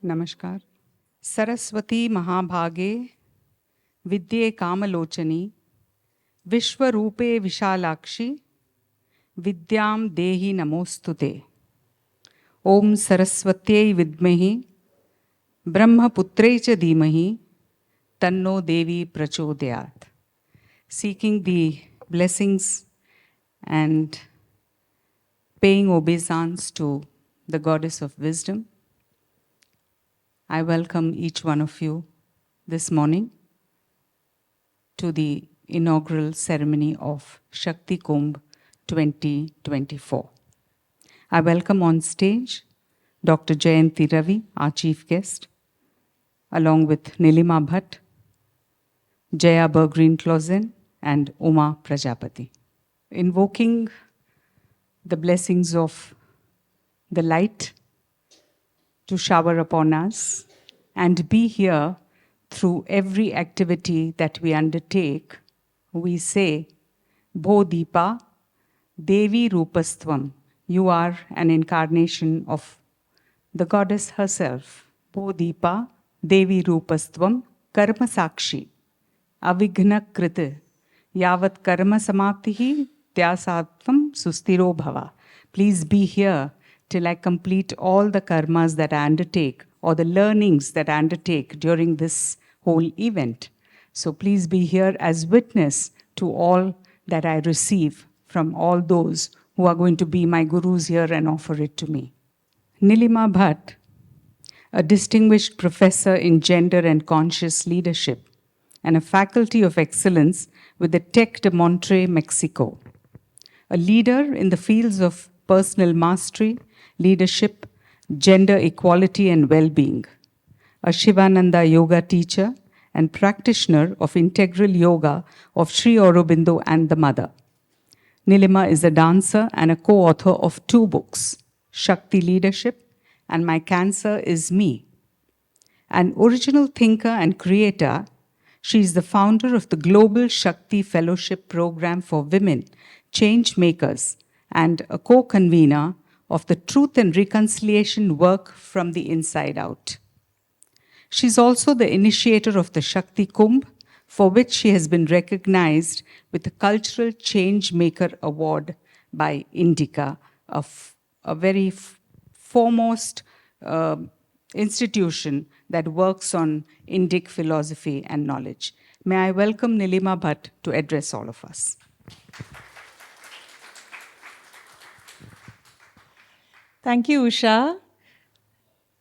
नमस्कार. सरस्वती महाभागे विद्ये कामलोचनी विश्वरूपे विशालाक्षी विद्यां देहि नमोस्तुते. ओम सरस्वत्यै विद्महि ब्रह्मपुत्रै च धीमहि तन्नो देवी प्रचोदयात्. Seeking the blessings and paying obeisance to the goddess of wisdom, I welcome each one of you this morning to the inaugural ceremony of Shakti Kumbh 2024. I welcome on stage Dr. Jayanti Ravi, our chief guest, along with Nilima Bhatt, Jaya Bergreen-Clausen, and Uma Prajapati. Invoking the blessings of the light to shower upon us and be here through every activity that we undertake, we say, Bho Deepa, Devi Rupastvam. You are an incarnation of the goddess herself. Bho Deepa, Devi Rupastvam, Karma Sakshi, Avighna Krita, Yavat Karma Samaptihi, Tyasatvam Sustiro Bhava. Please be here till I complete all the karmas that I undertake or the learnings that I undertake during this whole event. So please be here as witness to all that I receive from all those who are going to be my gurus here and offer it to me. Nilima Bhatt, a distinguished professor in gender and conscious leadership and a faculty of excellence with the Tec de Monterrey, Mexico. A leader in the fields of personal mastery, leadership, gender equality and well-being. A Shivananda yoga teacher and practitioner of integral yoga of Sri Aurobindo and the Mother. Nilima is a dancer and a co-author of 2 books, Shakti Leadership and My Cancer is Me. An original thinker and creator, she is the founder of the Global Shakti Fellowship Program for Women, Change Makers, and a co-convener of the Truth and Reconciliation Work from the Inside Out. She's also the initiator of the Shakti Kumbh, for which she has been recognized with the Cultural Change Maker Award by Indica, a very foremost institution that works on Indic philosophy and knowledge. May I welcome Nilima Bhatt to address all of us. Thank you, Usha.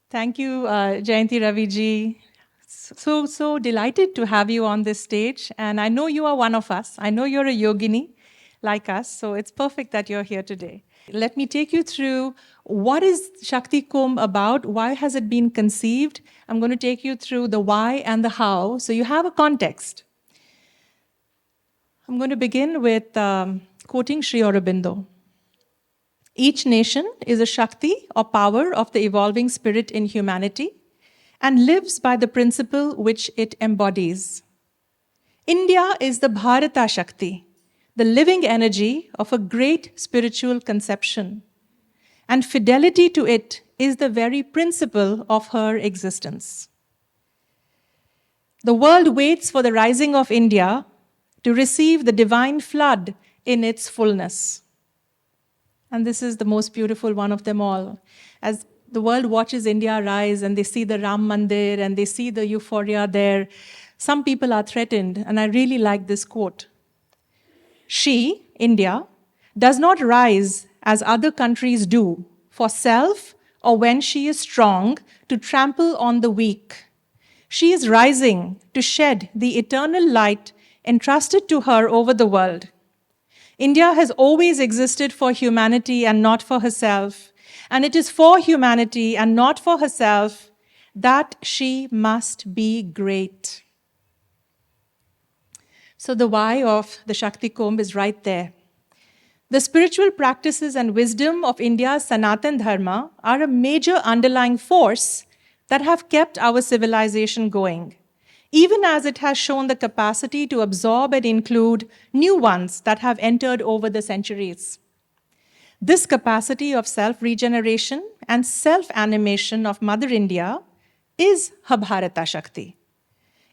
Thank you, Jayanti Ravi ji. So delighted to have you on this stage. And I know you are one of us. I know you're a yogini like us. So it's perfect that you're here today. Let me take you through what is Shakti Kumbh about? Why has it been conceived? I'm going to take you through the why and the how. So you have a context. I'm going to begin with quoting Sri Aurobindo. Each nation is a Shakti or power of the evolving spirit in humanity and lives by the principle which it embodies. India is the Bharata Shakti, the living energy of a great spiritual conception, and fidelity to it is the very principle of her existence. The world waits for the rising of India to receive the divine flood in its fullness. And this is the most beautiful one of them all. As the world watches India rise and they see the Ram Mandir and they see the euphoria there, some people are threatened, and I really like this quote. She, India, does not rise as other countries do for self or when she is strong to trample on the weak. She is rising to shed the eternal light entrusted to her over the world. India has always existed for humanity and not for herself, and it is for humanity and not for herself that she must be great. So the why of the Shakti Kumbh is right there. The spiritual practices and wisdom of India's Sanatan Dharma are a major underlying force that have kept our civilization going, even as it has shown the capacity to absorb and include new ones that have entered over the centuries. This capacity of self-regeneration and self-animation of Mother India is her Bharata Shakti.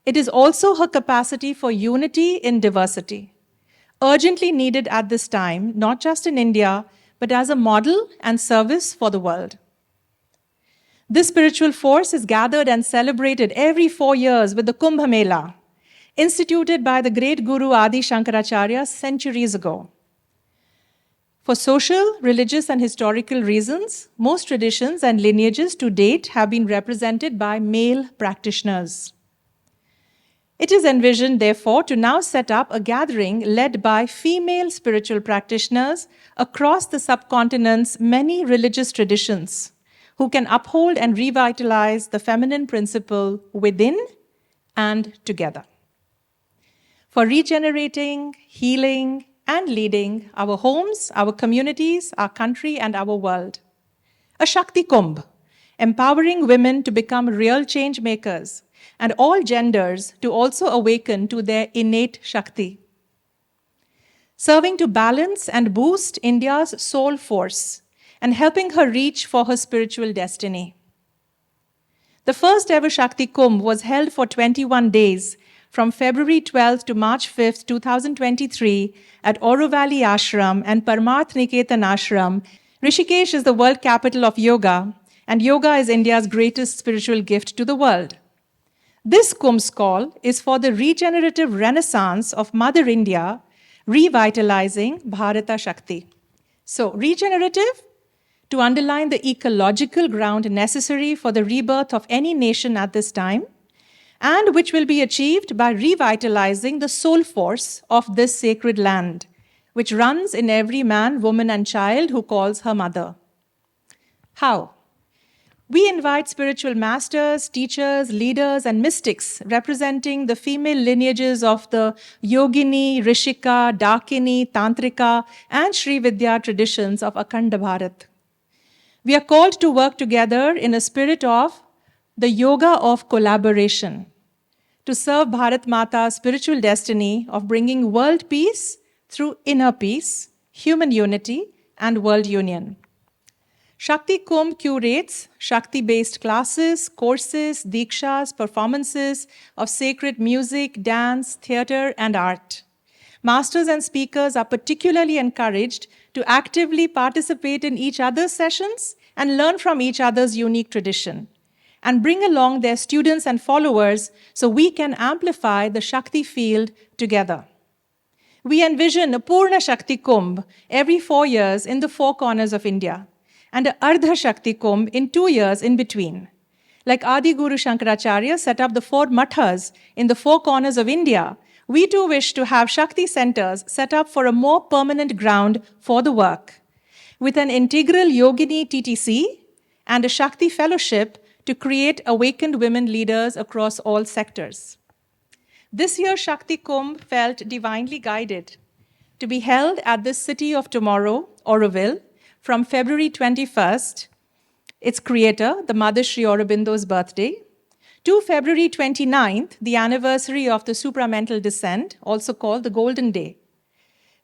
It is also her capacity for unity in diversity, urgently needed at this time, not just in India, but as a model and service for the world. This spiritual force is gathered and celebrated every 4 years with the Kumbh Mela, instituted by the great Guru Adi Shankaracharya centuries ago. For social, religious, and historical reasons, most traditions and lineages to date have been represented by male practitioners. It is envisioned, therefore, to now set up a gathering led by female spiritual practitioners across the subcontinent's many religious traditions, who can uphold and revitalize the feminine principle within and together. For regenerating, healing, and leading our homes, our communities, our country, and our world. A Shakti Kumbh, empowering women to become real change makers, and all genders to also awaken to their innate Shakti. Serving to balance and boost India's soul force and helping her reach for her spiritual destiny. The first ever Shakti Kumbh was held for 21 days from February 12th to March 5th, 2023 at Aurovalley Ashram and Parmarth Niketan Ashram. Rishikesh is the world capital of yoga, and yoga is India's greatest spiritual gift to the world. This Kumbh's call is for the regenerative renaissance of Mother India, revitalizing Bharata Shakti. So, regenerative, to underline the ecological ground necessary for the rebirth of any nation at this time, and which will be achieved by revitalizing the soul force of this sacred land, which runs in every man, woman, and child who calls her mother. How? We invite spiritual masters, teachers, leaders, and mystics representing the female lineages of the Yogini, Rishika, Dakini, Tantrika, and Sri Vidya traditions of Akhanda Bharat. We are called to work together in a spirit of the yoga of collaboration to serve Bharat Mata's spiritual destiny of bringing world peace through inner peace, human unity, and world union. Shakti Kumbh curates Shakti-based classes, courses, dikshas, performances of sacred music, dance, theater, and art. Masters and speakers are particularly encouraged to actively participate in each other's sessions and learn from each other's unique tradition, and bring along their students and followers so we can amplify the Shakti field together. We envision a Purna Shakti Kumbh every 4 years in the 4 corners of India, and a Ardha Shakti Kumbh in 2 years in between. Like Adi Guru Shankaracharya set up the 4 mathas in the 4 corners of India, we too wish to have Shakti centers set up for a more permanent ground for the work, with an integral Yogini TTC and a Shakti fellowship to create awakened women leaders across all sectors. This year's Shakti Kumbh felt divinely guided to be held at the City of Tomorrow, Auroville, from February 21st, its creator, the Mother Sri Aurobindo's birthday, to February 29th, the anniversary of the supramental descent, also called the Golden Day,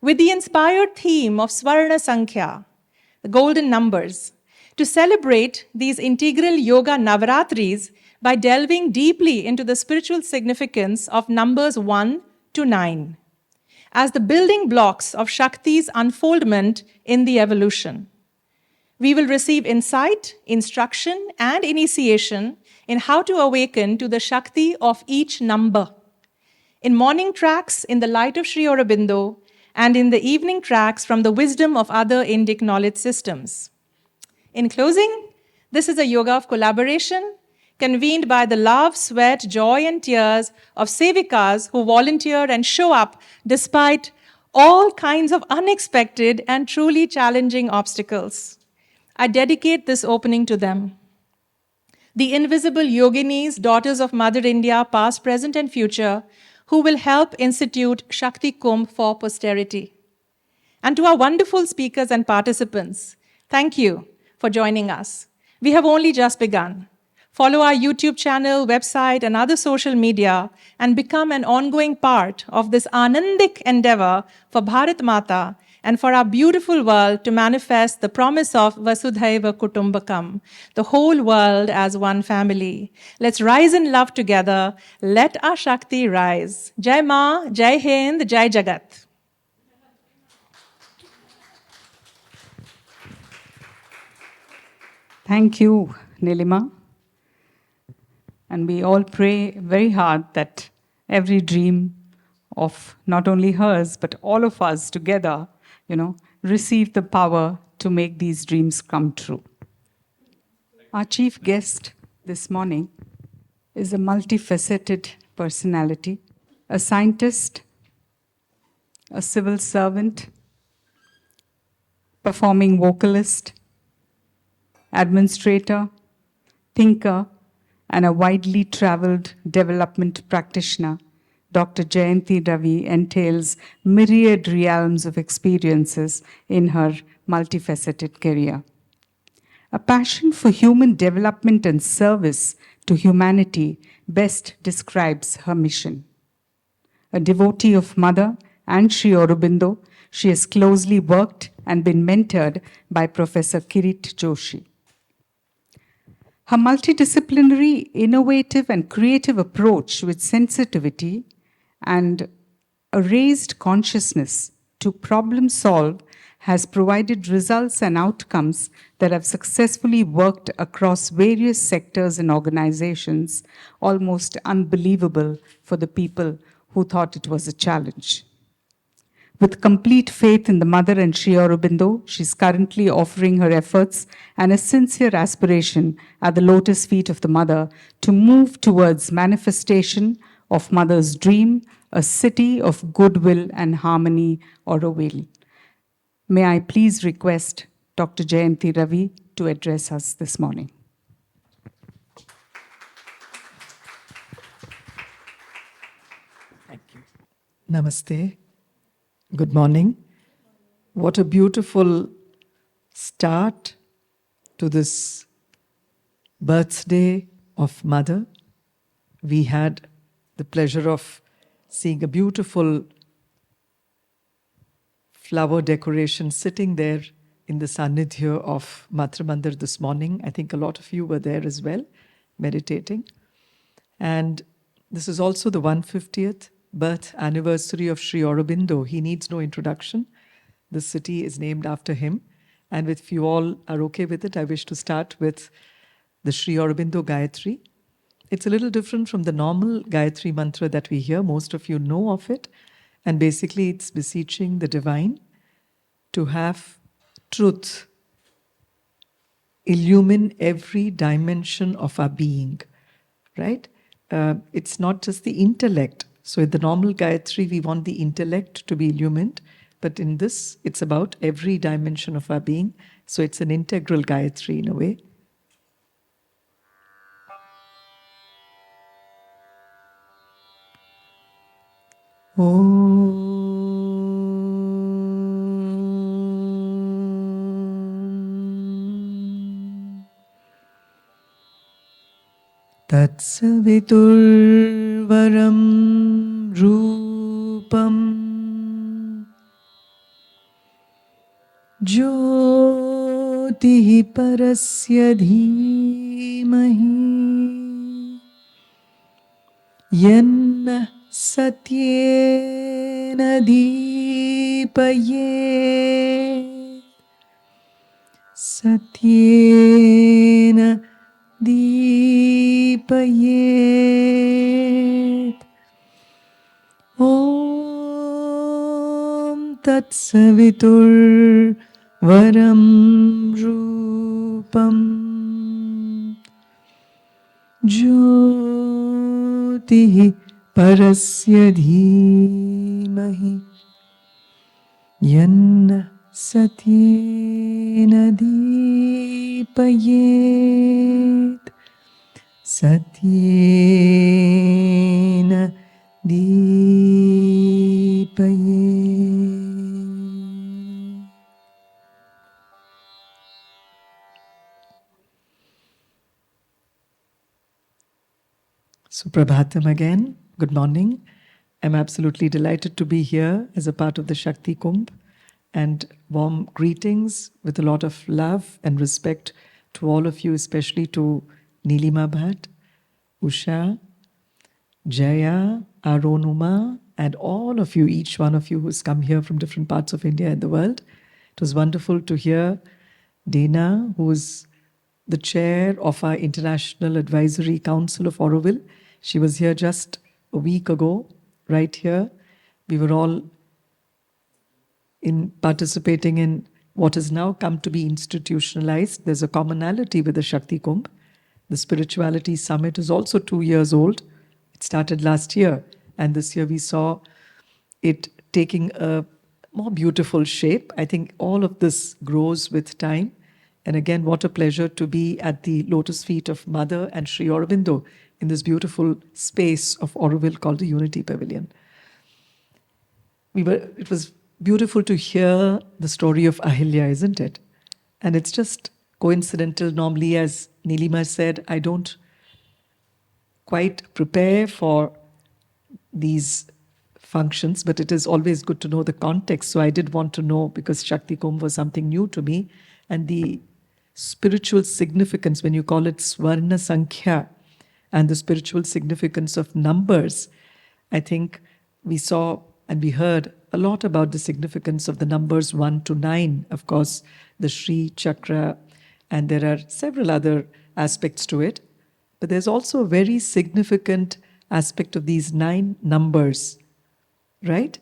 with the inspired theme of Swarna Sankhya, the golden numbers, to celebrate these integral yoga Navaratris by delving deeply into the spiritual significance of numbers 1 to 9. As the building blocks of Shakti's unfoldment in the evolution. We will receive insight, instruction, and initiation in how to awaken to the Shakti of each number. In morning tracks in the light of Sri Aurobindo, and in the evening tracks from the wisdom of other Indic knowledge systems. In closing, this is a yoga of collaboration, convened by the love, sweat, joy, and tears of sevikas who volunteer and show up despite all kinds of unexpected and truly challenging obstacles. I dedicate this opening to them. The invisible yoginis, daughters of Mother India, past, present, and future, who will help institute Shakti Kumbh for posterity. And to our wonderful speakers and participants, thank you for joining us. We have only just begun. Follow our YouTube channel, website, and other social media, and become an ongoing part of this Anandic endeavor for Bharat Mata and for our beautiful world to manifest the promise of Vasudhaiva Kutumbakam, the whole world as one family. Let's rise in love together. Let our Shakti rise. Jai Ma, Jai Hind, Jai Jagat. Thank you, Nilima. And we all pray very hard that every dream of not only hers, but all of us together, receive the power to make these dreams come true. Our chief guest this morning is a multifaceted personality, a scientist, a civil servant, performing vocalist, administrator, thinker, and a widely traveled development practitioner. Dr. Jayanti Ravi entails myriad realms of experiences in her multifaceted career. A passion for human development and service to humanity best describes her mission. A devotee of Mother and Sri Aurobindo, she has closely worked and been mentored by Professor Kirit Joshi. Her multidisciplinary, innovative, and creative approach with sensitivity and a raised consciousness to problem solve has provided results and outcomes that have successfully worked across various sectors and organizations, almost unbelievable for the people who thought it was a challenge. With complete faith in the Mother and Sri Aurobindo, she's currently offering her efforts and a sincere aspiration at the lotus feet of the Mother to move towards manifestation of Mother's dream, a city of goodwill and harmony, Auroville. May I please request Dr. Jayanti Ravi to address us this morning. Thank you. Namaste. Good morning. What a beautiful start to this birthday of Mother. We had the pleasure of seeing a beautiful flower decoration sitting there in the Sannidhya of Matra Mandir this morning. I think a lot of you were there as well, meditating. And this is also the 150th birth anniversary of Sri Aurobindo. He needs no introduction. The city is named after him. And if you all are okay with it, I wish to start with the Sri Aurobindo Gayatri. It's a little different from the normal Gayatri mantra that we hear. Most of you know of it. And basically it's beseeching the divine to have truth illumine every dimension of our being, right? It's not just the intellect. So in the normal Gayatri, we want the intellect to be illumined. But in this, it's about every dimension of our being. So it's an integral Gayatri in a way. Tatsaviturvaram Rupam Jyotihi Parasya Dhimahi Yanna Satyena Deepayet Satyena Deepayet Om Tat Savitur Varam Rupam Jyotihi Parasya Dhimahi Yanna Satyena Deepayet Satyena Deepayet. Suprabhatam again. Good morning. I'm absolutely delighted to be here as a part of the Shakti Kumbh. and warm greetings with a lot of love and respect to all of you, especially to Nilima Bhatt, Usha, Jaya, Aronuma, and all of you, each one of you who's come here from different parts of India and the world. It was wonderful to hear Dana, who's the chair of our International Advisory Council of Auroville. She was here just a week ago, right here. We were all participating in what has now come to be institutionalized. There's a commonality with the Shakti Kumbh. The Spirituality Summit is also 2 years old. It started last year, and this year we saw it taking a more beautiful shape. I think all of this grows with time. And again, what a pleasure to be at the lotus feet of Mother and Sri Aurobindo in this beautiful space of Auroville called the Unity Pavilion. It was beautiful to hear the story of Ahilya, isn't it? And it's just coincidental. Normally, as Nilima said, I don't quite prepare for these functions, but it is always good to know the context. So I did want to know, because Shakti Kumbh was something new to me, and the spiritual significance, when you call it Swarna Sankhya, and the spiritual significance of numbers, I think we saw and we heard a lot about the significance of the numbers 1 to 9, of course, the Sri Chakra, and there are several other aspects to it. But there's also a very significant aspect of these 9 numbers, right?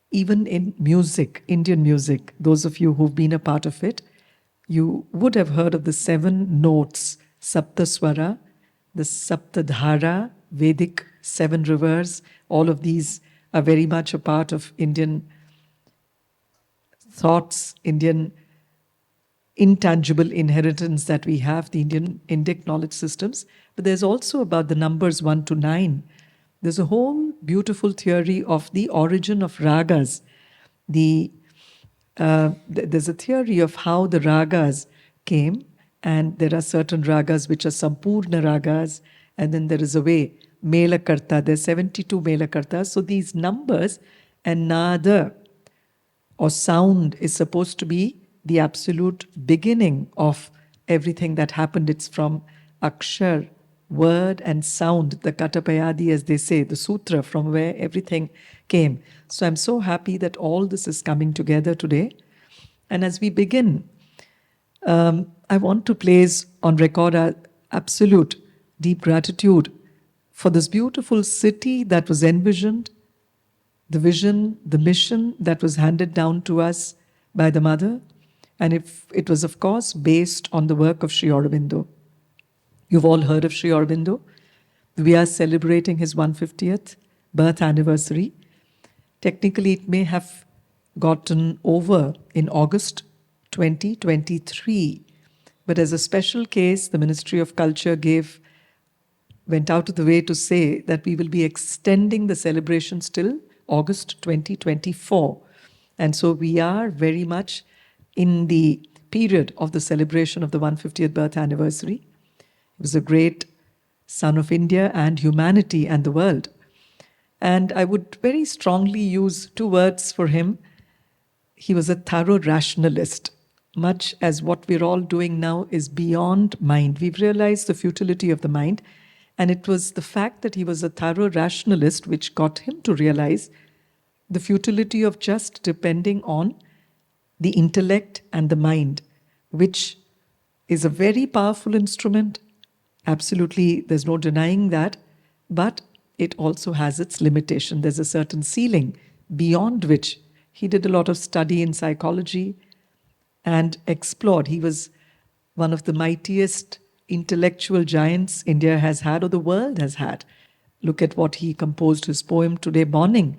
Even in music, Indian music, those of you who've been a part of it, you would have heard of the 7 notes, Saptaswara, the Saptadhara, Vedic 7 rivers. All of these are very much a part of Indian thoughts, Indian intangible inheritance that we have, the Indic knowledge systems. But there's also about the numbers 1 to 9. There's a whole beautiful theory of the origin of ragas. There's a theory of how the ragas came, and there are certain ragas which are Sampurna ragas, and then there is a way, Melakarta, there's 72 Melakartas. So these numbers and nada or sound is supposed to be the absolute beginning of everything that happened. It's from Akshar, word and sound, the Katapayadi, as they say, the sutra from where everything came. So I'm so happy that all this is coming together today. And as we begin, I want to place on record our absolute deep gratitude for this beautiful city that was envisioned, the vision, the mission that was handed down to us by the Mother. And it was, of course, based on the work of Sri Aurobindo. You've all heard of Sri Aurobindo. We are celebrating his 150th birth anniversary. Technically, it may have gotten over in August 2023. But as a special case, the Ministry of Culture went out of the way to say that we will be extending the celebrations till August 2024. And so we are very much in the period of the celebration of the 150th birth anniversary. He was a great son of India and humanity and the world. And I would very strongly use 2 words for him. He was a thorough rationalist. Much as what we're all doing now is beyond mind. We've realized the futility of the mind. And it was the fact that he was a thorough rationalist which got him to realize the futility of just depending on the intellect and the mind, which is a very powerful instrument. Absolutely, there's no denying that. But it also has its limitation. There's a certain ceiling beyond which he did a lot of study in psychology and explored. He was one of the mightiest intellectual giants India has had, or the world has had. Look at what he composed, his poem Today Morning.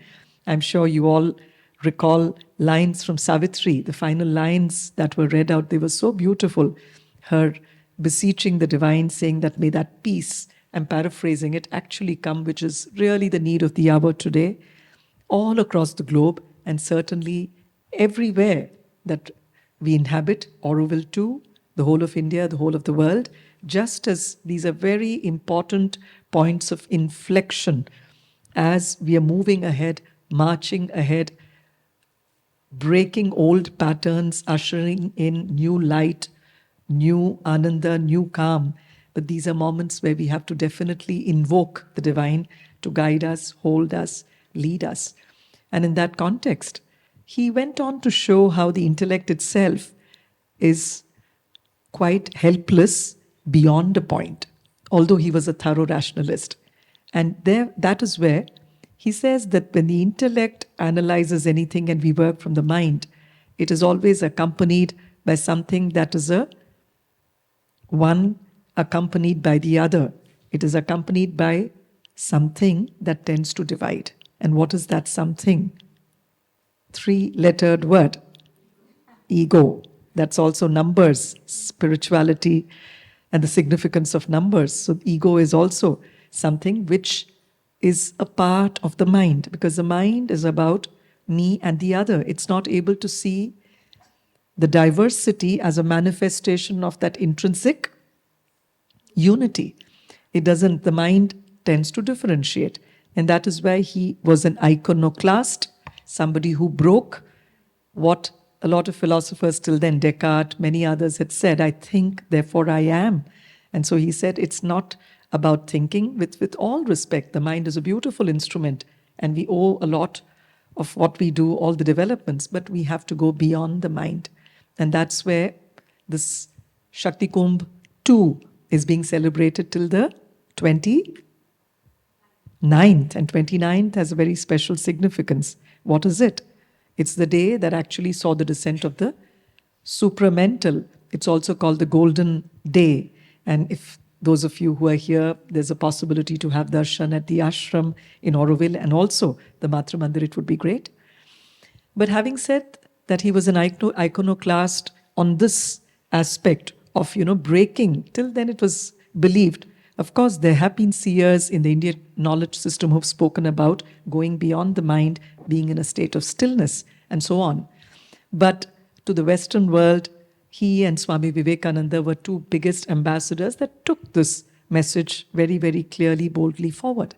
I'm sure you all recall lines from Savitri, the final lines that were read out. They were so beautiful. Her beseeching the divine, saying that may that peace, I'm paraphrasing it, actually come, which is really the need of the hour today, all across the globe, and certainly everywhere that we inhabit, Auroville too, the whole of India, the whole of the world, just as these are very important points of inflection as we are moving ahead, marching ahead, breaking old patterns, ushering in new light, new ananda, new calm. But these are moments where we have to definitely invoke the divine to guide us, hold us, lead us. And in that context, he went on to show how the intellect itself is quite helpless beyond a point, although he was a thorough rationalist. And there, that is where he says that when the intellect analyzes anything and we work from the mind, it is always accompanied by something that is a one accompanied by the other. It is accompanied by something that tends to divide. And what is that something? Three-lettered word, ego. That's also numbers, spirituality, and the significance of numbers. So ego is also something which is a part of the mind, because the mind is about me and the other. It's not able to see the diversity as a manifestation of that intrinsic unity. It doesn't, the mind tends to differentiate. And that is why he was an iconoclast, somebody who broke what a lot of philosophers till then, Descartes, many others had said, I think, therefore I am. And so he said, it's not about thinking. With all respect, the mind is a beautiful instrument and we owe a lot of what we do, all the developments, but we have to go beyond the mind. And that's where this Shakti Kumbh 2 is being celebrated till the 29th. And 29th has a very special significance. What is it? It's the day that actually saw the descent of the supramental. It's also called the Golden Day. And if those of you who are here, there's a possibility to have darshan at the ashram in Auroville and also the Matra Mandir, it would be great. But having said that, he was an iconoclast on this aspect of, breaking. Till then it was believed. Of course, there have been seers in the Indian knowledge system who've spoken about going beyond the mind, being in a state of stillness, and so on. But to the Western world, he and Swami Vivekananda were two biggest ambassadors that took this message very, very clearly, boldly forward.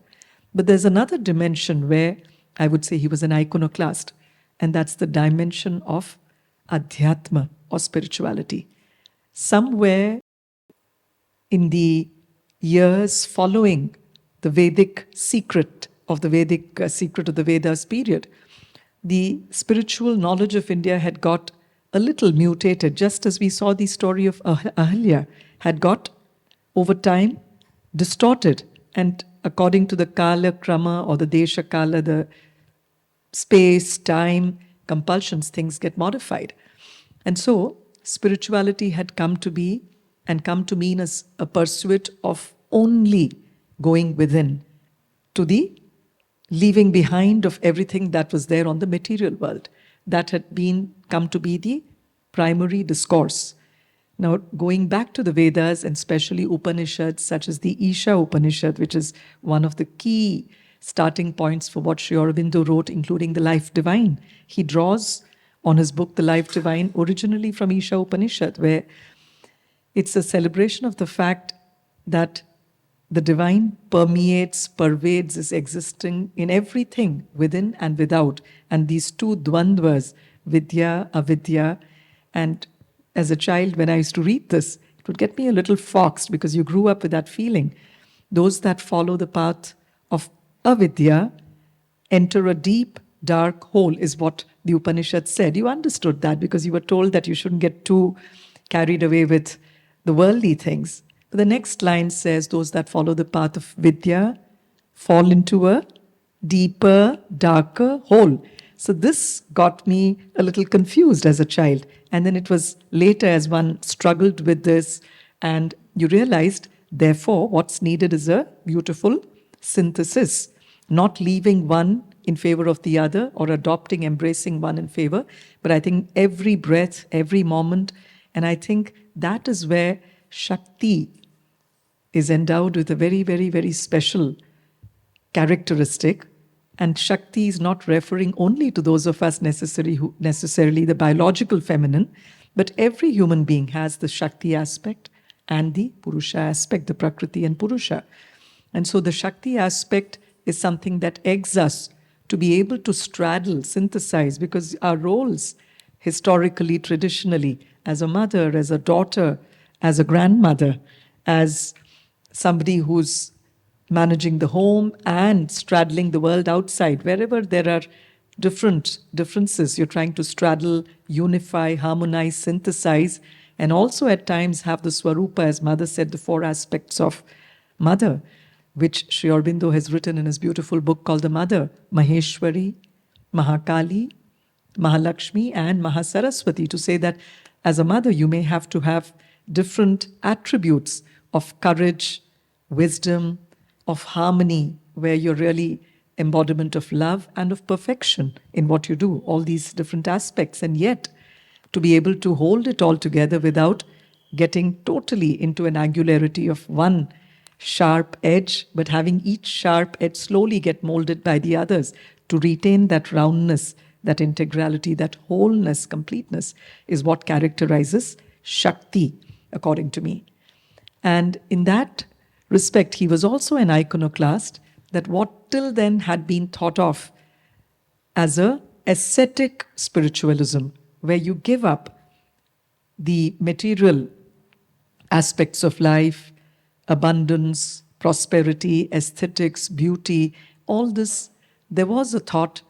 But there's another dimension where I would say he was an iconoclast, and that's the dimension of adhyatma or spirituality. Somewhere in the years following the Vedic secret of the Vedas period, the spiritual knowledge of India had got a little mutated, just as we saw the story of Ahalya had got over time distorted, and according to the Kala Krama or the Desha Kala, the space, time, compulsions, things get modified. And so spirituality had come to be and come to mean as a pursuit of only going within to the leaving behind of everything that was there on the material world. That had come to be the primary discourse. Now, going back to the Vedas and especially Upanishads such as the Isha Upanishad, which is one of the key starting points for what Sri Aurobindo wrote, including the Life Divine. He draws on his book, The Life Divine, originally from Isha Upanishad, where it's a celebration of the fact that the divine permeates, pervades, is existing in everything, within and without. And these two dvandvas, vidya, avidya, and as a child, when I used to read this, it would get me a little foxed because you grew up with that feeling. Those that follow the path of avidya enter a deep, dark hole, is what the Upanishad said. You understood that because you were told that you shouldn't get too carried away with the worldly things. But the next line says, those that follow the path of vidya fall into a deeper, darker hole. So this got me a little confused as a child. And then it was later as one struggled with this and you realized, therefore, what's needed is a beautiful synthesis, not leaving one in favor of the other or adopting, embracing one in favor. But I think every breath, every moment, and I think that is where Shakti is endowed with a very, very, very special characteristic. And Shakti is not referring only to those of us necessarily the biological feminine, but every human being has the Shakti aspect and the Purusha aspect, the Prakriti and Purusha. And so the Shakti aspect is something that eggs us to be able to straddle, synthesize, because our roles historically, traditionally, as a mother, as a daughter, as a grandmother, as somebody who's managing the home and straddling the world outside, wherever there are differences, you're trying to straddle, unify, harmonize, synthesize, and also at times have the Swarupa, as Mother said, the 4 aspects of Mother, which Sri Aurobindo has written in his beautiful book called The Mother, Maheshwari, Mahakali, Mahalakshmi, and Mahasaraswati, to say that as a mother, you may have to have different attributes of courage, wisdom, of harmony, where you're really embodiment of love and of perfection in what you do, all these different aspects, and yet to be able to hold it all together without getting totally into an angularity of one sharp edge, but having each sharp edge slowly get molded by the others to retain that roundness, that integrality, that wholeness, completeness is what characterizes Shakti, according to me. And in that respect, he was also an iconoclast, that what till then had been thought of as a ascetic spiritualism, where you give up the material aspects of life, abundance, prosperity, aesthetics, beauty, all this, there was a thought,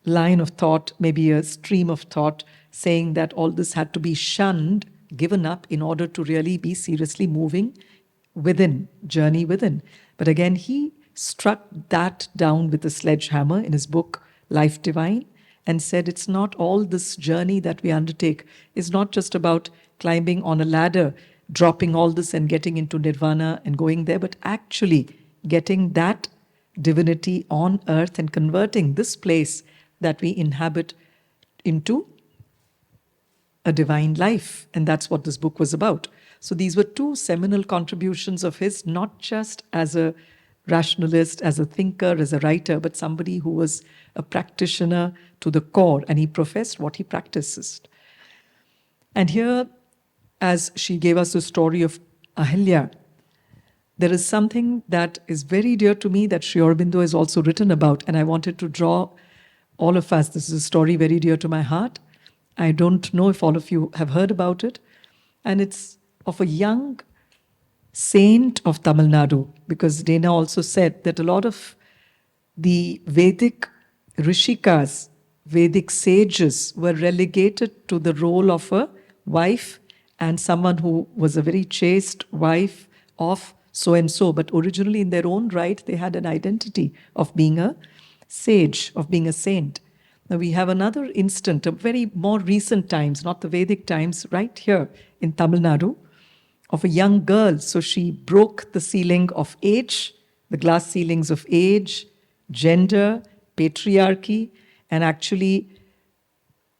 line of thought, maybe a stream of thought, saying that all this had to be shunned, given up, in order to really be seriously moving within, journey within. But again, he struck that down with a sledgehammer in his book, Life Divine, and said it's not all this journey that we undertake is not just about climbing on a ladder, dropping all this and getting into nirvana and going there, but actually getting that divinity on earth and converting this place that we inhabit into a divine life. And that's what this book was about. So these were 2 seminal contributions of his, not just as a rationalist, as a thinker, as a writer, but somebody who was a practitioner to the core, and he professed what he practices. And here, as she gave us the story of Ahilya, there is something that is very dear to me that Sri Aurobindo has also written about, and I wanted to draw all of us. This is a story very dear to my heart. I don't know if all of you have heard about it, and it's of a young saint of Tamil Nadu, because Dana also said that a lot of the Vedic Rishikas, Vedic sages, were relegated to the role of a wife and someone who was a very chaste wife of so and so, but originally in their own right, they had an identity of being a sage, of being a saint. Now we have another instant, a very more recent times, not the Vedic times, right here in Tamil Nadu, of a young girl. So she broke the ceiling of age, the glass ceilings of age, gender, patriarchy, and actually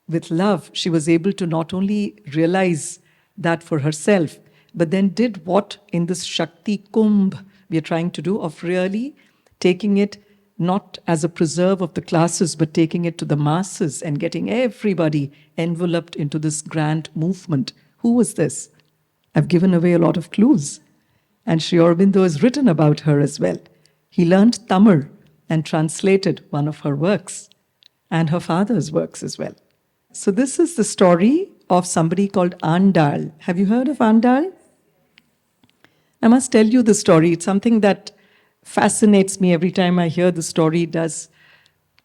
with love, she was able to not only realize that for herself, but then did what in this Shakti Kumbh we are trying to do, of really taking it not as a preserve of the classes, but taking it to the masses and getting everybody enveloped into this grand movement. Who was this? I've given away a lot of clues. And Sri Aurobindo has written about her as well. He learned Tamil and translated one of her works and her father's works as well. So this is the story of somebody called Andal. Have you heard of Andal? I must tell you the story. It's something that fascinates me every time I hear the story. It does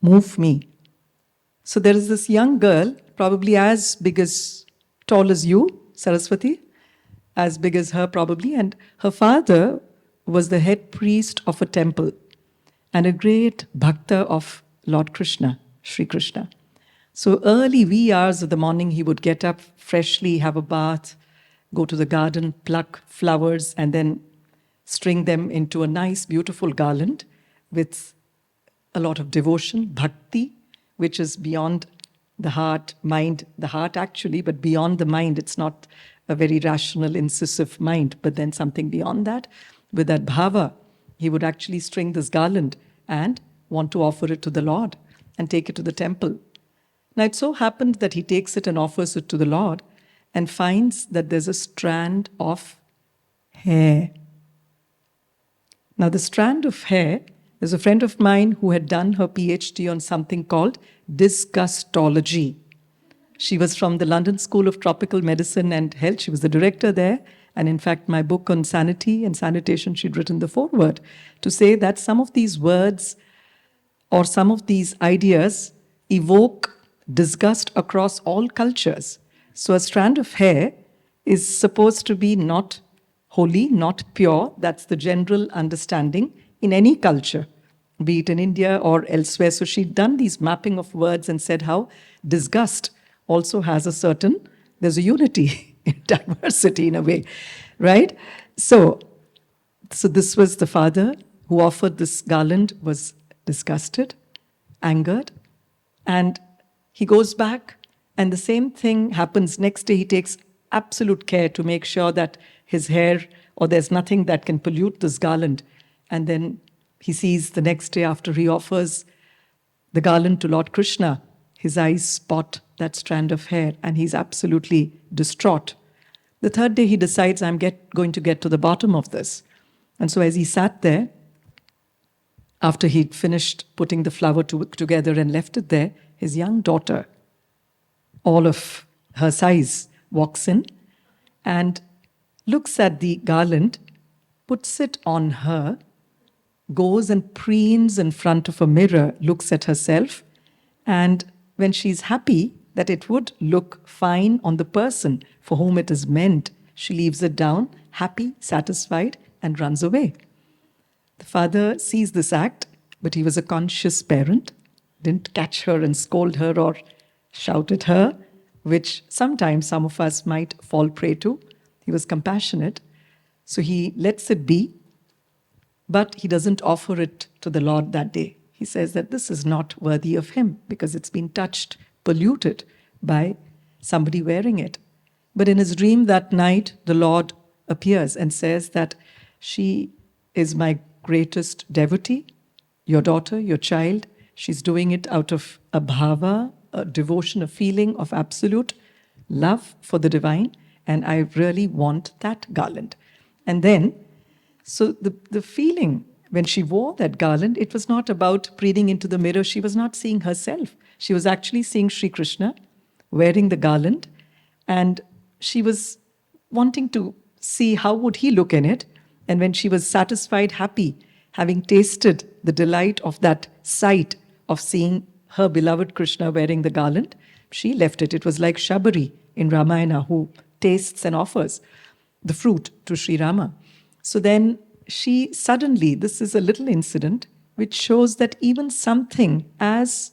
move me. So there is this young girl, probably as big as, tall as you, Saraswati, as big as her probably, and her father was the head priest of a temple and a great bhakta of Lord Krishna, Sri Krishna. So early wee hours of the morning, he would get up freshly, have a bath, go to the garden, pluck flowers, and then string them into a nice, beautiful garland with a lot of devotion, bhakti, which is beyond the heart, mind, the heart actually, but beyond the mind. It's not a very rational, incisive mind, but then something beyond that. With that bhava, he would actually string this garland and want to offer it to the Lord and take it to the temple. Now, it so happened that he takes it and offers it to the Lord and finds that there's a strand of hair. Now, the strand of hair There's a friend of mine who had done her PhD on something called disgustology. She was from the London School of Tropical Medicine and Health. She was the director there. And in fact, my book on sanity and sanitation, she'd written the foreword to say that some of these words or some of these ideas evoke disgust across all cultures. So a strand of hair is supposed to be not holy, not pure. That's the general understanding in any culture, be it in India or elsewhere. So she'd done these mapping of words and said how disgust also has a certain, there's a unity in diversity in a way, right? So this was the father who offered this garland, was disgusted, angered, and he goes back, and the same thing happens. Next day, he takes absolute care to make sure that his hair or there's nothing that can pollute this garland. And then he sees the next day after he offers the garland to Lord Krishna, his eyes spot that strand of hair and he's absolutely distraught. The third day he decides, I'm going to get to the bottom of this. And so as he sat there, after he'd finished putting the flower together and left it there, his young daughter, all of her size, walks in and looks at the garland, puts it on her, goes and preens in front of a mirror, looks at herself, and when she's happy that it would look fine on the person for whom it is meant, she leaves it down, happy, satisfied, and runs away. The father sees this act, but he was a conscious parent, didn't catch her and scold her or shout at her, which sometimes some of us might fall prey to. He was compassionate, so he lets it be, but he doesn't offer it to the Lord that day. He says that this is not worthy of him because it's been touched, polluted by somebody wearing it. But in his dream that night, the Lord appears and says that she is my greatest devotee, your daughter, your child. She's doing it out of a bhava, a devotion, a feeling of absolute love for the divine, and I really want that garland. And then, so the feeling when she wore that garland, it was not about preening into the mirror. She was not seeing herself. She was actually seeing Sri Krishna wearing the garland, and she was wanting to see how would he look in it. And when she was satisfied, happy, having tasted the delight of that sight of seeing her beloved Krishna wearing the garland, she left it. It was like Shabari in Ramayana, who tastes and offers the fruit to Sri Rama. So then she suddenly, this is a little incident which shows that even something as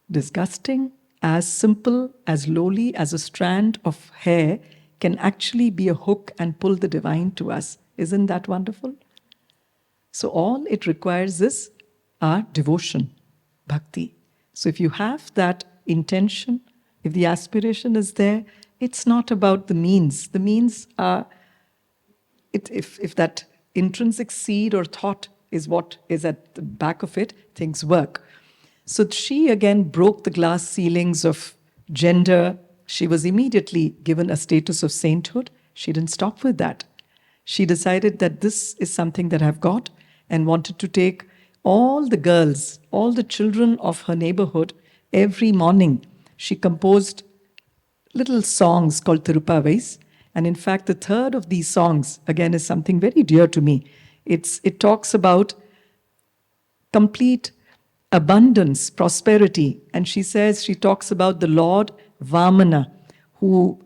disgusting, as simple, as lowly as a strand of hair can actually be a hook and pull the divine to us. Isn't that wonderful? So all it requires is our devotion, bhakti. So if you have that intention, if the aspiration is there, it's not about the means. The means are, if that intrinsic seed or thought is what is at the back of it, things work. So she again broke the glass ceilings of gender. She was immediately given a status of sainthood. She didn't stop with that. She decided that this is something that I've got and wanted to take all the girls, all the children of her neighborhood, every morning. She composed little songs called Tirupavais. And in fact, the third of these songs, again, is something very dear to me. It talks about complete abundance, prosperity. And she talks about the Lord Vamana, who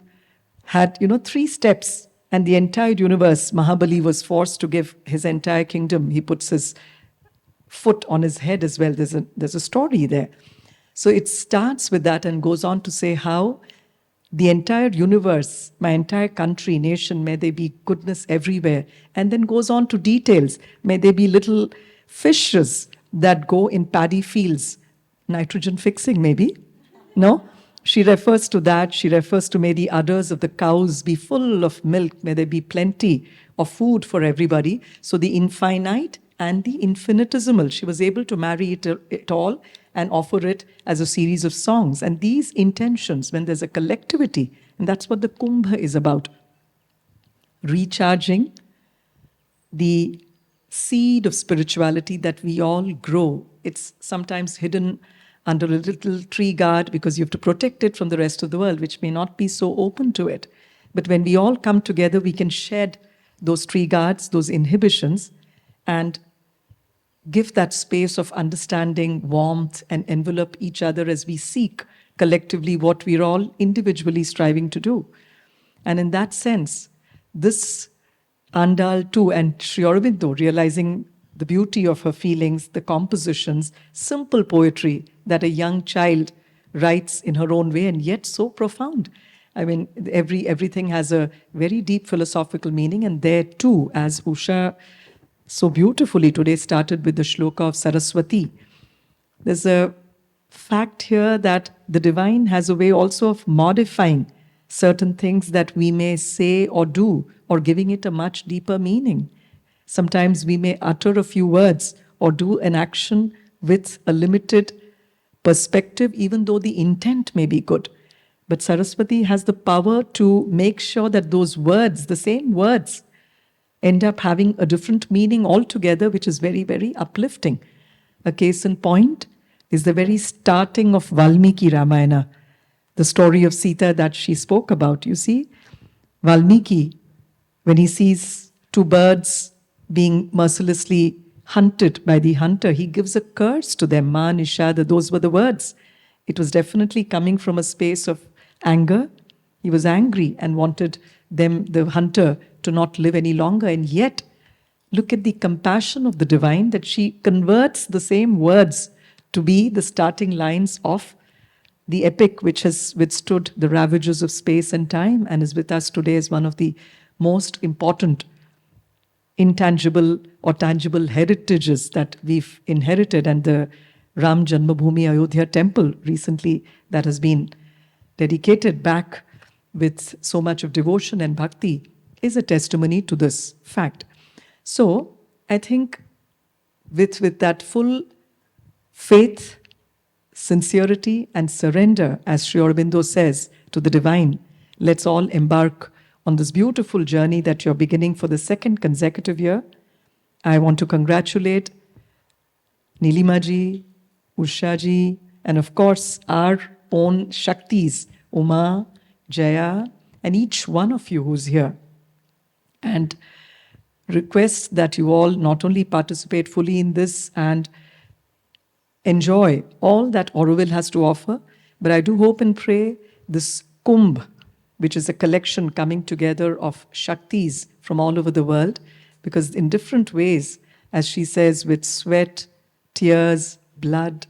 had, 3 steps, and the entire universe, Mahabali was forced to give his entire kingdom. He puts his foot on his head as well. There's a story there. So it starts with that and goes on to say how the entire universe, my entire country, nation, may there be goodness everywhere. And then goes on to details. May there be little fishes that go in paddy fields. Nitrogen fixing, maybe? No? She refers to that. She refers to may the udders of the cows be full of milk. May there be plenty of food for everybody. So the infinite and the infinitesimal, she was able to marry it all and offer it as a series of songs. And these intentions, when there's a collectivity, and that's what the Kumbh is about, recharging the seed of spirituality that we all grow. It's sometimes hidden under a little tree guard because you have to protect it from the rest of the world, which may not be so open to it. But when we all come together, we can shed those tree guards, those inhibitions, and give that space of understanding, warmth, and envelop each other as we seek collectively what we're all individually striving to do. And in that sense, this Andal too, and Sri Aurobindo, realizing the beauty of her feelings, the compositions, simple poetry that a young child writes in her own way, and yet so profound. I mean, everything has a very deep philosophical meaning, and there too, as Usha so beautifully today started with the shloka of Saraswati, there's a fact here that the divine has a way also of modifying certain things that we may say or do, or giving it a much deeper meaning. Sometimes we may utter a few words or do an action with a limited perspective, even though the intent may be good. But Saraswati has the power to make sure that those words, the same words, end up having a different meaning altogether, which is very, very uplifting. A case in point is the very starting of Valmiki Ramayana, the story of Sita that she spoke about. You see, Valmiki, when he sees two birds being mercilessly hunted by the hunter, he gives a curse to them, Ma Nishada. Those were the words. It was definitely coming from a space of anger. He was angry and wanted them, the hunter, to not live any longer. And yet, look at the compassion of the divine, that she converts the same words to be the starting lines of the epic which has withstood the ravages of space and time and is with us today as one of the most important intangible or tangible heritages that we've inherited. And the Ram Janmabhoomi Ayodhya temple recently that has been dedicated back with so much of devotion and bhakti is a testimony to this fact. So I think with that full faith, sincerity and surrender, as Sri Aurobindo says, to the divine, let's all embark on this beautiful journey that you're beginning for the second consecutive year. I want to congratulate Nilimaji, Ushaji, and of course our own Shaktis, Uma, Jaya, and each one of you who's here. And request that you all not only participate fully in this and enjoy all that Auroville has to offer, but I do hope and pray this Kumbh, which is a collection coming together of Shaktis from all over the world, because in different ways, as she says, with sweat, tears, blood,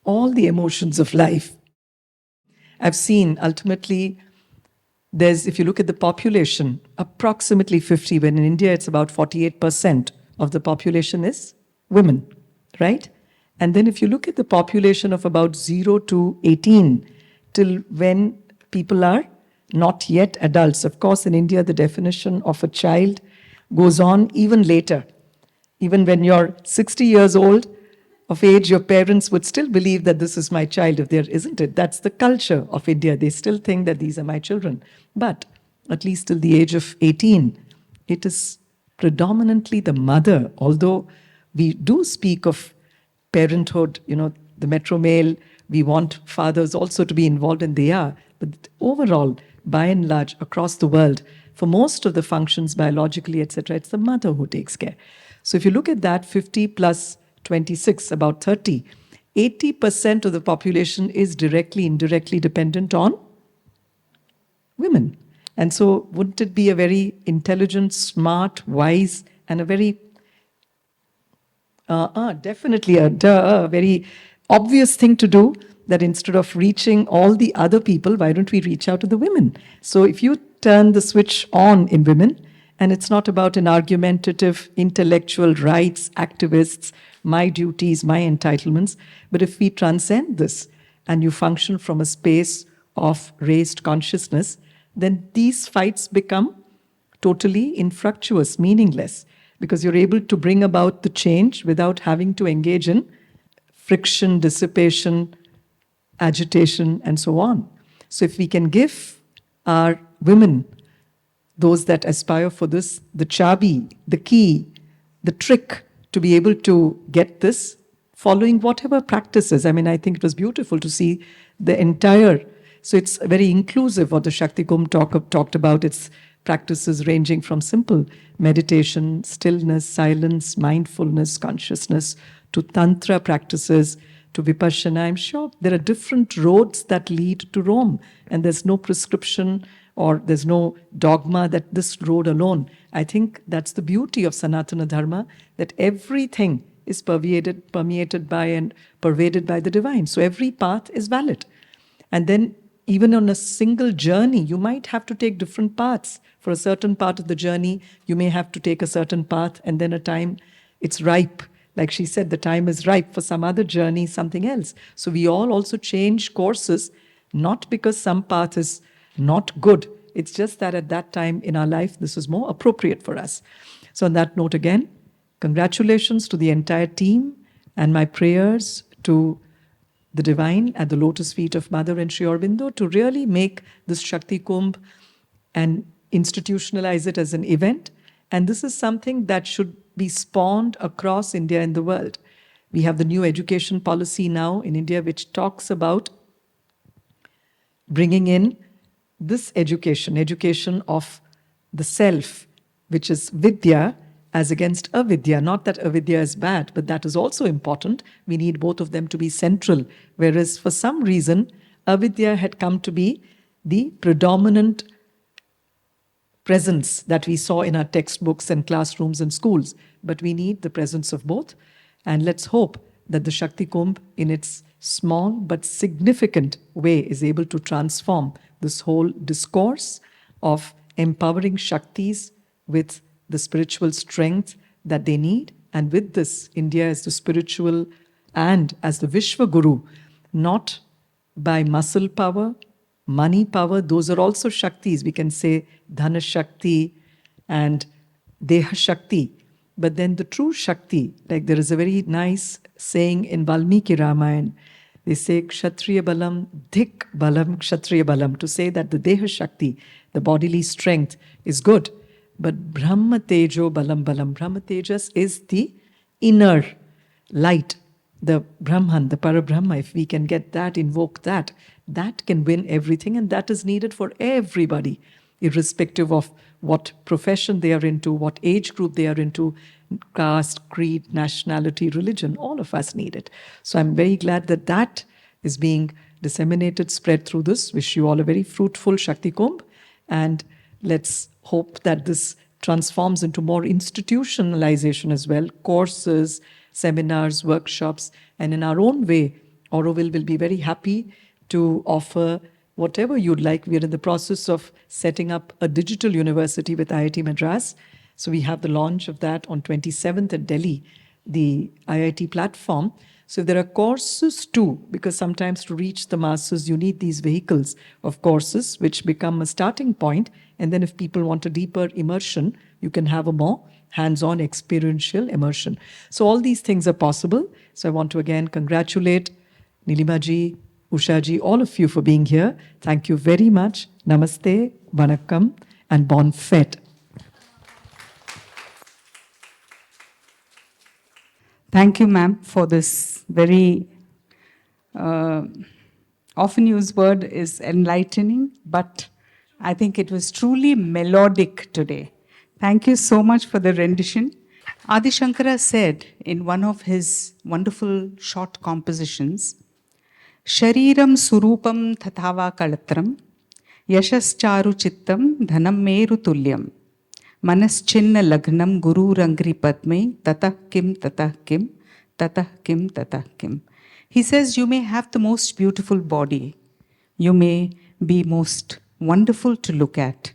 all the emotions of life. I've seen ultimately there's, if you look at the population, approximately 50, when in India it's about 48% of the population is women, right? And then if you look at the population of about 0 to 18, till when people are not yet adults. Of course, in India, the definition of a child goes on even later. Even when you're 60 years old of age, your parents would still believe that this is my child, if there isn't it. That's the culture of India. They still think that these are my children. But at least till the age of 18, it is predominantly the mother, although we do speak of parenthood, the Metro Mail, we want fathers also to be involved, and they are. But overall, by and large, across the world, for most of the functions, biologically, etc., it's the mother who takes care. So if you look at that, 50 plus 26, about 30, 80% of the population is directly, indirectly dependent on women. And so wouldn't it be a very intelligent, smart, wise, and a very, definitely a very obvious thing to do, that instead of reaching all the other people, why don't we reach out to the women? So if you turn the switch on in women, and it's not about an argumentative, intellectual rights, activists, my duties, my entitlements, but if we transcend this and you function from a space of raised consciousness, then these fights become totally infructuous, meaningless, because you're able to bring about the change without having to engage in friction, dissipation, agitation, and so on. So if we can give our women those that aspire for this, the chabi, the key, the trick to be able to get this, following whatever practices. I mean, I think it was beautiful to see the entire, so it's very inclusive what the Shakti Kumbh talked about. It's practices ranging from simple meditation, stillness, silence, mindfulness, consciousness, to tantra practices, to vipassana. I'm sure there are different roads that lead to Rome, and there's no prescription or there's no dogma that this road alone. I think that's the beauty of Sanatana Dharma, that everything is permeated by and pervaded by the divine. So every path is valid. And then even on a single journey, you might have to take different paths. For a certain part of the journey, you may have to take a certain path, and then a time it's ripe. Like she said, the time is ripe for some other journey, something else. So we all also change courses, not because some path is not good. It's just that at that time in our life, this is more appropriate for us. So on that note again, congratulations to the entire team, and my prayers to the divine at the lotus feet of Mother and Sri Aurobindo to really make this Shakti Kumbh and institutionalize it as an event. And this is something that should be spawned across India and the world. We have the new education policy now in India, which talks about bringing in this education of the self, which is Vidya, as against avidya. Not that avidya is bad, but that is also important. We need both of them to be central. Whereas for some reason, avidya had come to be the predominant presence that we saw in our textbooks and classrooms and schools. But we need the presence of both. And let's hope that the Shakti Kumbh, in its small but significant way, is able to transform this whole discourse of empowering Shaktis with the spiritual strength that they need. And with this, India as the spiritual and as the Vishwa Guru, not by muscle power, money power, those are also Shaktis. We can say Dhana Shakti and Deha Shakti. But then the true Shakti, like there is a very nice saying in Valmiki Ramayana, they say Kshatriya Balam, Dhik Balam, Kshatriya Balam, to say that the Deha Shakti, the bodily strength, is good. But Brahma Tejo Balam Balam, Brahma Tejas is the inner light, the Brahman, the Parabrahma. If we can get that, invoke that, that can win everything, and that is needed for everybody, irrespective of what profession they are into, what age group they are into, caste, creed, nationality, religion. All of us need it. So I'm very glad that that is being disseminated, spread through this. Wish you all a very fruitful Shakti Kumbh, and let's hope that this transforms into more institutionalization as well, courses, seminars, workshops, and in our own way, Auroville will be very happy to offer whatever you'd like. We are in the process of setting up a digital university with IIT Madras. So we have the launch of that on 27th at Delhi, the IIT platform. So there are courses too, because sometimes to reach the masses, you need these vehicles of courses which become a starting point. And then if people want a deeper immersion, you can have a more hands-on experiential immersion. So all these things are possible. So I want to again congratulate Nilima ji, Usha ji, all of you for being here. Thank you very much. Namaste, Vanakkam, and Bon Fête. Thank you, ma'am, for this very often used word is enlightening, but I think it was truly melodic today. Thank you so much for the rendition. Adi Shankara said in one of his wonderful short compositions, Shariram surupam tathava kalatram, yashascharu chittam dhanam meru tulyam, manaschinna lagnam guru rangri padme, tatah kim, tatah kim, tatah kim, tatah kim. He says you may have the most beautiful body, you may be most wonderful to look at,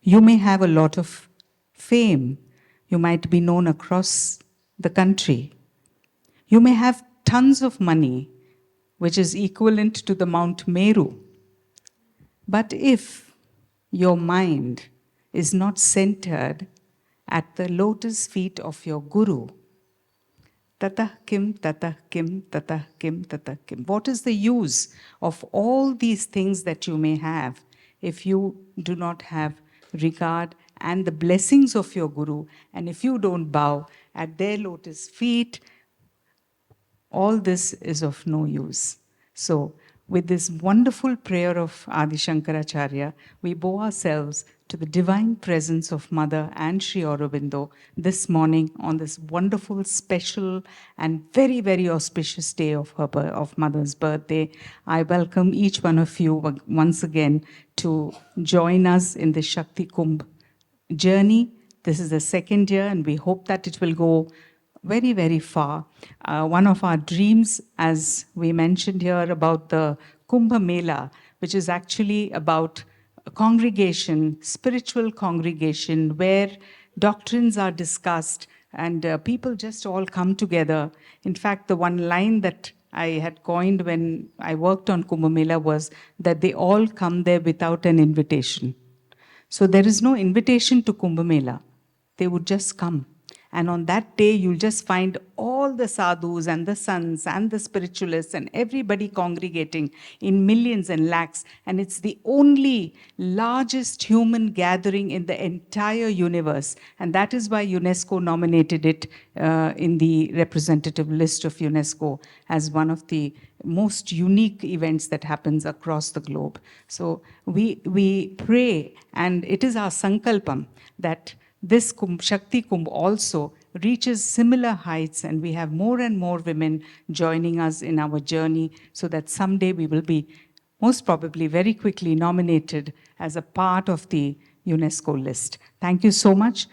you may have a lot of fame, you might be known across the country, you may have tons of money, which is equivalent to the Mount Meru. But if your mind is not centered at the lotus feet of your Guru, tatah kim, tatah kim, tatah kim, tatah kim. What is the use of all these things that you may have if you do not have regard, and the blessings of your Guru. And if you don't bow at their lotus feet, all this is of no use. So, with this wonderful prayer of Adi Shankaracharya, we bow ourselves to the divine presence of Mother and Sri Aurobindo this morning on this wonderful, special, and very, very auspicious day of of Mother's birthday. I welcome each one of you once again to join us in the Shakti Kumbh journey. This is the second year, and we hope that it will go very, very far. One of our dreams, as we mentioned here about the Kumbh Mela, which is actually about a congregation, spiritual congregation, where doctrines are discussed and people just all come together. In fact, the one line that I had coined when I worked on Kumbh Mela was that they all come there without an invitation. So there is no invitation to Kumbh Mela. They would just come. And on that day, you'll just find all the sadhus and the sons and the spiritualists and everybody congregating in millions and lakhs. And it's the only largest human gathering in the entire universe. And that is why UNESCO nominated it in the representative list of UNESCO as one of the most unique events that happens across the globe. So we pray, and it is our sankalpam that this Shakti Kumbh also reaches similar heights, and we have more and more women joining us in our journey, so that someday we will be most probably very quickly nominated as a part of the UNESCO list. Thank you so much.